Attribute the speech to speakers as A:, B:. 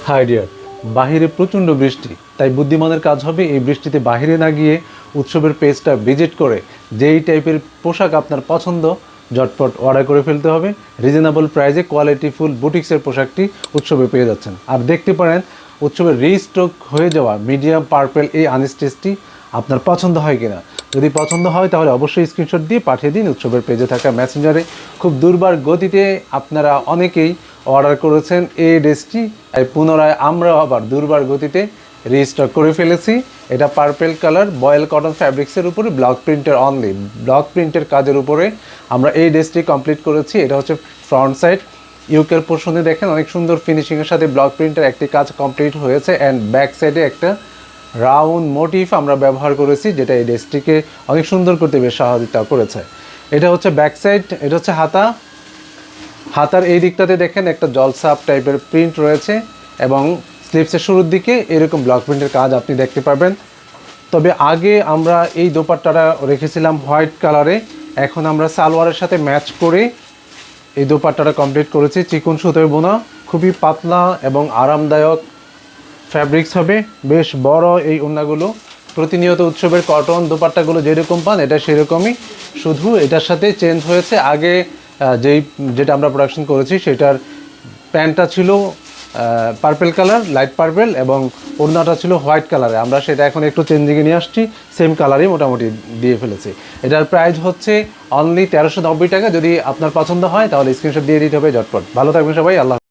A: High deer, বাহিরে প্রচণ্ড বৃষ্টি, তাই বুদ্ধিমানের কাজ হবে এই বৃষ্টিতে বাহিরে না গিয়ে উৎসবের পেজটা ভিজিট করে যেই টাইপের পোশাক আপনার পছন্দ ঝটপট অর্ডার করে ফেলতে হবে। রিজনেবল প্রাইসে কোয়ালিটিফুল বুটিক্সের পোশাকটি উৎসবে পেয়ে যাচ্ছেন। আর দেখতে পারেন উৎসবের রিস্টক হয়ে যাওয়া মিডিয়াম পার্পেল এই আনস্টিচটি আপনার পছন্দ হয় কিনা। যদি পছন্দ হয় তাহলে অবশ্যই স্ক্রিনশট দিয়ে পাঠিয়ে দিন উৎসবের পেজে থাকা মেসেঞ্জারে। খুব দুর্বার গতিতে আপনারা অনেকেই অর্ডার করেছেন এই ড্রেসটি, তাই পুনরায় আমরাও আবার দুর্বার গতিতে রিস্টক করে ফেলেছি। এটা পার্পেল কালার বয়েল কটন ফ্যাব্রিক্সের উপরে ব্লক প্রিন্টের অনলি ব্লক প্রিন্টের কাজের উপরে আমরা এই ড্রেসটি কমপ্লিট করেছি। এটা হচ্ছে ফ্রন্ট সাইড, ইউকের পোর্শনে দেখেন অনেক সুন্দর ফিনিশিংয়ের সাথে ব্লক প্রিন্টের একটি কাজ কমপ্লিট হয়েছে অ্যান্ড ব্যাক সাইডে একটা রাউন্ড মোটিভ আমরা ব্যবহার করেছি, যেটা এই ড্রেসটিকে অনেক সুন্দর করতে বেশ সহযোগিতা করেছে। এটা হচ্ছে ব্যাক সাইড, এটা হচ্ছে হাতা। হাতার এই দিকটাতে দেখেন একটা জলসাপ টাইপের প্রিন্ট রয়েছে এবং স্লিভসের শুরুর দিকে এরকম ব্লক প্রিন্টের কাজ আপনি দেখতে পাবেন। তবে আগে আমরা এই দোপাট্টাটা রেখেছিলাম হোয়াইট কালারে, এখন আমরা সালোয়ারের সাথে ম্যাচ করে এই দোপাট্টাটা কমপ্লিট করেছি। চিকন সুতোয় বোনা, খুবই পাতলা এবং আরামদায়ক ফ্যাব্রিক্স হবে। বেশ বড় এই ওড়নাগুলো, প্রতিনিয়ত উৎসবের কটন দোপাট্টাগুলো যেরকম পান এটা সেরকমই, শুধু এটার সাথে চেঞ্জ হয়েছে। আগে যেটা আমরা প্রোডাকশন করেছি সেটার প্যান্টটা ছিল পার্পেল কালার, লাইট পার্পেল, এবং ওড়নাটা ছিল হোয়াইট কালারে। আমরা সেটা এখন একটু চেঞ্জিংয়ে নিয়ে আসছি, সেম কালারই মোটামুটি দিয়ে ফেলেছি। এটার প্রাইস হচ্ছে অনলি 1390 টাকা। যদি আপনার পছন্দ হয় তাহলে স্ক্রিনশট দিয়ে দিতে হবে ঝটপট। ভালো থাকবেন সবাই, আল্লাহ।